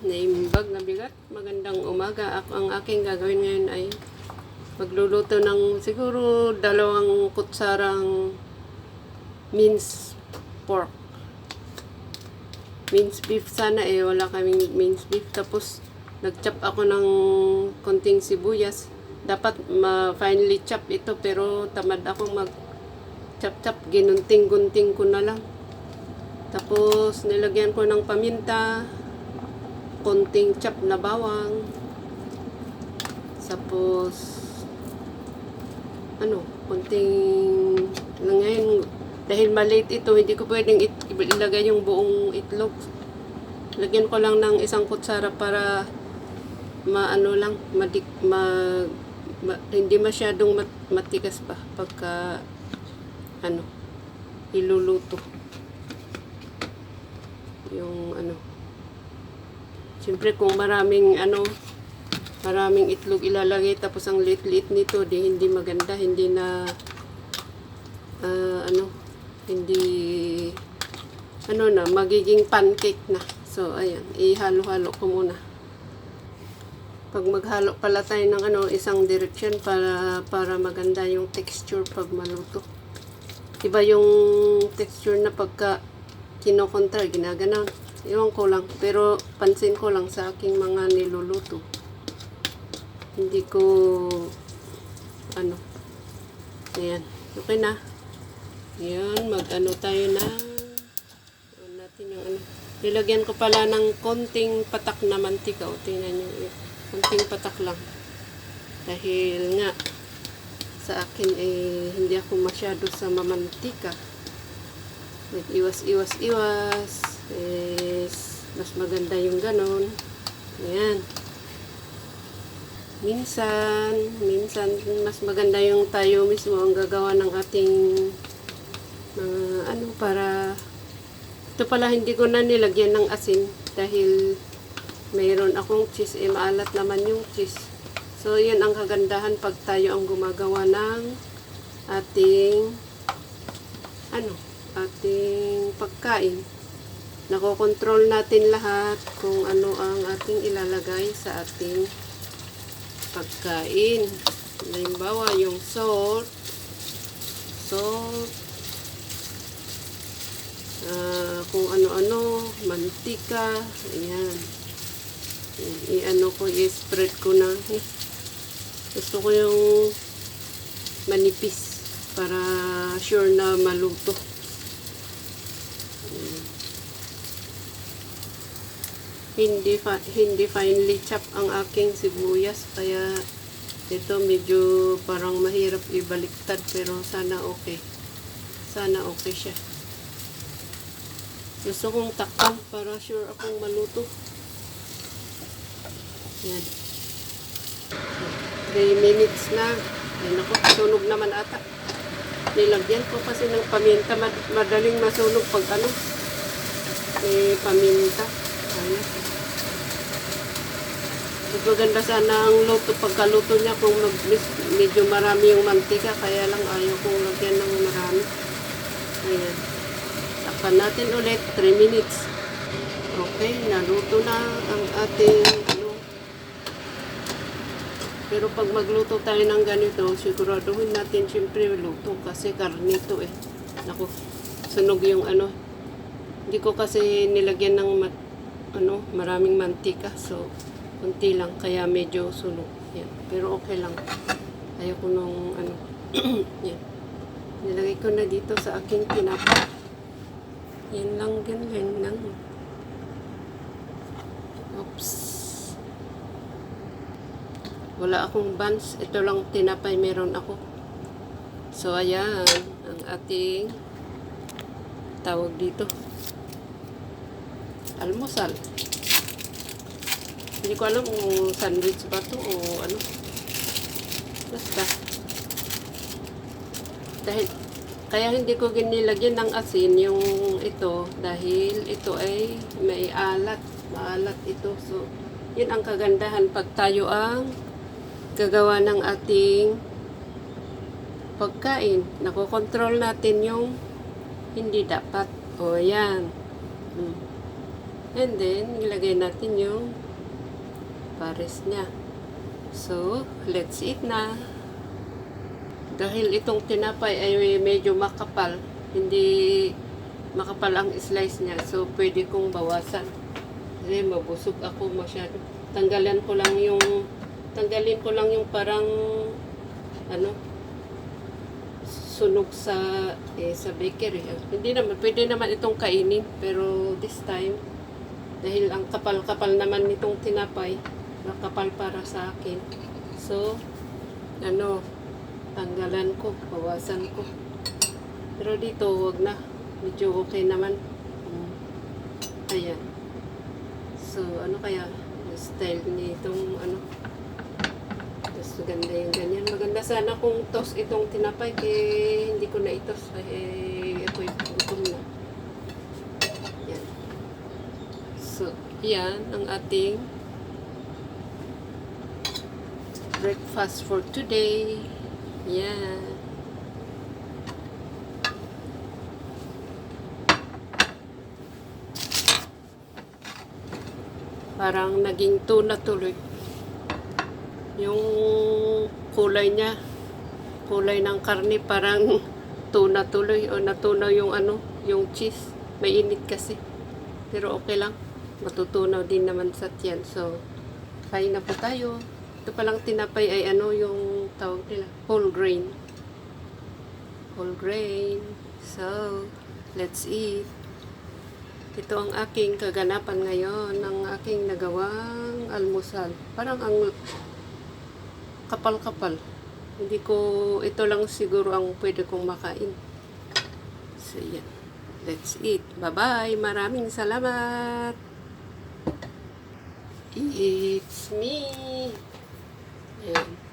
Naimbag na bigat. Magandang umaga. Ang aking gagawin ngayon ay magluluto ng siguro 2 kutsarang minced pork. Minced beef sana wala kaming minced beef. Tapos nag-chop ako ng konting sibuyas. Dapat finely chop ito pero tamad ako mag-chop-chop. Ginunting-gunting ko na lang. Tapos nilagyan ko ng paminta, konting chop na bawang, tapos konting ngayon dahil maliit ito, hindi ko pwedeng ilagay yung buong itlog. Lagyan ko lang ng 1 kutsara para hindi masyadong matigas pa pagka iluluto yung siyempre kung maraming itlog ilalagay tapos ang liit-liit nito hindi maganda, hindi na magiging pancake na. So ayan, ihalo-halo ko muna. Pag maghalo pala tayo ng isang direction para maganda yung texture pag maluto. Iba yung texture na pagka kinokontra, ginaganon. Iwan ko lang, pero pansin ko lang sa aking mga niluluto. Hindi ko ayan, okay na. Ayan, tayo na natin yung nilagyan ko pala ng konting patak na mantika. O, tingnan nyo, konting patak lang. Dahil nga, sa akin hindi ako masyado sa mamantika. Nag-iwas, mas maganda yung ganon. Ayan. Minsan mas maganda yung tayo mismo ang gagawa ng ating para ito pala hindi ko na nilagyan ng asin dahil mayroon akong cheese, maalat naman yung cheese. So yun ang kagandahan pag tayo ang gumagawa ng ating pagkain. Nakokontrol natin lahat kung ano ang ating ilalagay sa ating pagkain. Halimbawa, yung salt, kung ano-ano, mantika, ayan. I-spread ko na. Gusto ko yung manipis para sure na maluto. Hindi finely chop ang aking sibuyas, kaya ito medyo parang mahirap ibaliktad, pero sana okay siya. Gusto kong takpan para sure akong maluto. Yan, 3 minutes na. Ayun ako, sunog naman ata. Nilagyan ko kasi ng paminta, madaling masunog pag paminta. Ayan. Maganda sana ang luto pagkaluto niya kung medyo marami yung mantika, kaya lang ayaw kong lagyan ng marami. Ayan. Takpan natin ulit 3 minutes. Okay, naluto na ang ating Pero pag magluto tayo ng ganito, siguraduhin natin siyempre luto kasi karne ito Naku, sunog yung Hindi ko kasi nilagyan ng maraming mantika, so kunti lang, kaya medyo sunog. Yan. Pero okay lang. Ayoko nung yan. Nilagay ko na dito sa aking tinapa. Yan lang, ganyan lang. Oops. Wala akong buns. Ito lang tinapay meron ako. So, ayan. Ang ating tawag dito. Almusal. Hindi ko alam kung sandwich ba to o basta. Kaya hindi ko ginilagyan ng asin yung ito dahil ito ay may alat. Maalat ito. So, yun ang kagandahan pag tayo ang gagawa ng ating pagkain. Nakokontrol natin yung hindi dapat. O, yan. And then, ilagay natin yung pares niya. So, let's eat na. Dahil itong tinapay ay medyo makapal, hindi makapal ang slice niya. So, pwede kong bawasan. Kasi mabusog ako masyado. Tanggalin ko lang yung parang ano, sunog sa bakery. Hindi naman, pwede naman itong kainin. Pero this time, dahil ang kapal-kapal naman nitong tinapay, nakapal para sa akin. So, tanggalan ko, bawasan ko. Pero dito, wag na. Medyo okay naman. Ayan. So, ano kaya? Yung style nitong Tapos maganda yung ganyan. Maganda sana kung toss itong tinapay. Kaya hindi ko na itos. Ako'y gutom na. Yan. So, yan ang ating breakfast for today. Yan. Parang naging tuna tuloy. Yung kulay niya, kulay ng karne parang tuna tuloy o natunaw yung yung cheese. Mainit kasi. Pero okay lang. Matutunaw din naman sa tiyan. So, kain na po tayo. Ito palang tinapay ay yung tawag nila, whole grain. Whole grain. So, let's eat. Ito ang aking kaganapan ngayon, ang aking nagawang almusal. Parang ang kapal-kapal. Hindi ko, ito lang siguro ang pwede kong makain. So, yan. Let's eat. Bye-bye. Maraming salamat. It's me. Ayan.